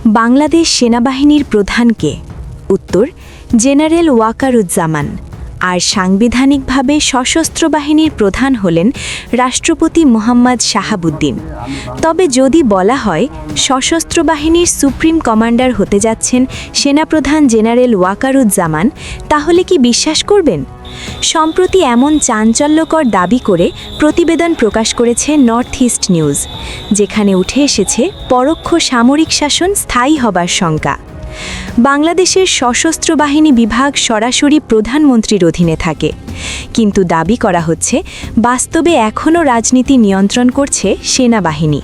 বাংলাদেশ সেনাবাহিনীর প্রধান কে? উত্তর, জেনারেল ওয়াকারুজ্জামান। আর সাংবিধানিকভাবে সশস্ত্র বাহিনীর প্রধান হলেন রাষ্ট্রপতি মোহাম্মদ শাহাবুদ্দিন। তবে যদি বলা হয় সশস্ত্র বাহিনীর সুপ্রিম কমান্ডার হতে যাচ্ছেন সেনাপ্রধান জেনারেল ওয়াকারুজ্জামান, তাহলে কি বিশ্বাস করবেন? সম্প্রতি এমন চাঞ্চল্যকর দাবি করে প্রতিবেদন প্রকাশ করেছে নর্থ ইস্ট নিউজ, যেখানে উঠে এসেছে পরোক্ষ সামরিক শাসন স্থায়ী হবার শঙ্কা। বাংলাদেশের সশস্ত্র বাহিনী বিভাগ সরাসরি প্রধানমন্ত্রীর অধীনে থাকে, কিন্তু দাবি করা হচ্ছে বাস্তবে এখনও রাজনীতি নিয়ন্ত্রণ করছে সেনাবাহিনী।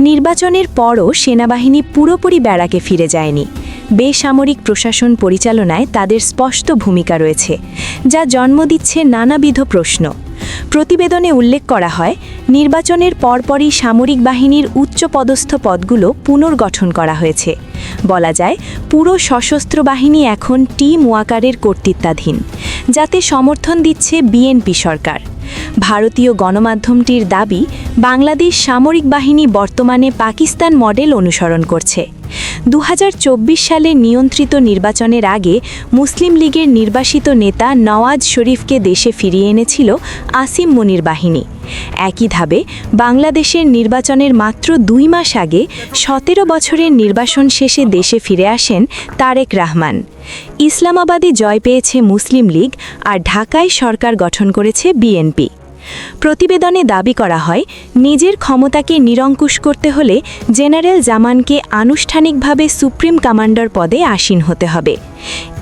নির্বাচনের পরও সেনাবাহিনী পুরোপুরি ব্যারাকে ফিরে যায়নি। বেসামরিক প্রশাসন পরিচালনায় তাদের স্পষ্ট ভূমিকা রয়েছে, যা জন্ম দিচ্ছে নানাবিধ প্রশ্ন। প্রতিবেদনে উল্লেখ করা হয়, নির্বাচনের পরপরই সামরিক বাহিনীর উচ্চপদস্থ পদগুলো পুনর্গঠন করা হয়েছে। বলা যায়, পুরো সশস্ত্র বাহিনী এখন টিম ওয়াকারের কর্তৃত্বাধীন, যাতে সমর্থন দিচ্ছে বিএনপি সরকার। ভারতীয় গণমাধ্যমটির দাবি, বাংলাদেশ সামরিক বাহিনী বর্তমানে পাকিস্তান মডেল অনুসরণ করছে। 2024 সালে নিয়ন্ত্রিত নির্বাচনের আগে মুসলিম লীগের নির্বাসিত নেতা নওয়াজ শরীফকে দেশে ফিরিয়ে এনেছিল আসিম মনির বাহিনী। একই ধাবে বাংলাদেশের নির্বাচনের মাত্র 2 মাস আগে 17 বছরের নির্বাসন শেষে দেশে ফিরে আসেন তারেক রহমান। ইসলামাবাদে জয় পেয়েছে মুসলিম লীগ, আর ঢাকায় সরকার গঠন করেছে বিএনপি। প্রতিবেদনে দাবি করা হয়, নিজের ক্ষমতাকে নিরঙ্কুশ করতে হলে জেনারেল জামানকে আনুষ্ঠানিকভাবে সুপ্রিম কমান্ডার পদে আসীন হতে হবে।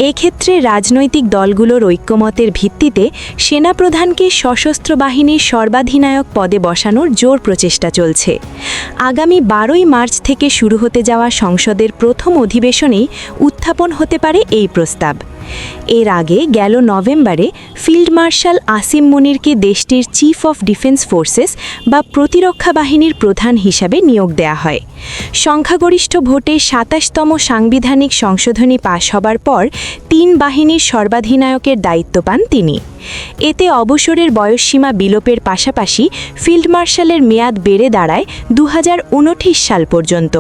এক্ষেত্রে রাজনৈতিক দলগুলোর ঐক্যমতের ভিত্তিতে সেনাপ্রধানকে সশস্ত্র বাহিনীর সর্বাধিনায়ক পদে বসানোর জোর প্রচেষ্টা চলছে। আগামী 12ই মার্চ থেকে শুরু হতে যাওয়া সংসদের প্রথম অধিবেশনেই উত্থাপন হতে পারে এই প্রস্তাব। এর আগে গেল নভেম্বরে ফিল্ড মার্শাল আসিম মনিরকে দেশটির চিফ অফ ডিফেন্স ফোর্সেস বা প্রতিরক্ষা বাহিনীর প্রধান হিসাবে নিয়োগ দেয়া হয়। সংখ্যাগরিষ্ঠ ভোটে 27তম সাংবিধানিক সংশোধনী পাশ হবার পর 3 বাহিনীর সর্বাধিনায়কের দায়িত্ব পান তিনি। এতে অবসরের বয়সসীমা বিলোপের পাশাপাশি ফিল্ড মার্শালের মেয়াদ বেড়ে দাঁড়ায় 2029 সাল পর্যন্ত।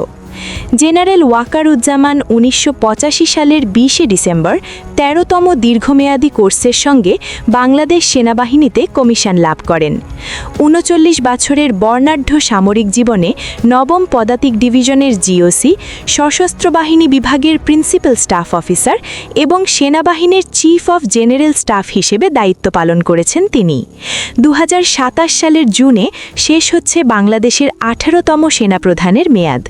জেনারেল ওয়াকারুজ্জামান 1985 সালের 20 ডিসেম্বর 13তম দীর্ঘমেয়াদী কোর্সের সঙ্গে বাংলাদেশ সেনাবাহিনীতে কমিশন লাভ করেন। 39 বছরের বর্ণাঢ্য সামরিক জীবনে 9ম পদাতিক ডিভিশনের জিওসি, সশস্ত্র বাহিনী বিভাগের প্রিন্সিপাল স্টাফ অফিসার এবং সেনাবাহিনীর চিফ অফ জেনারেল স্টাফ হিসেবে দায়িত্ব পালন করেছেন তিনি। 2027 সালের জুনে শেষ হচ্ছে বাংলাদেশের 18তম সেনাপ্রধানের মেয়াদ।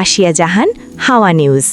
আসিয়া জাহান, হাওয়া নিউজ।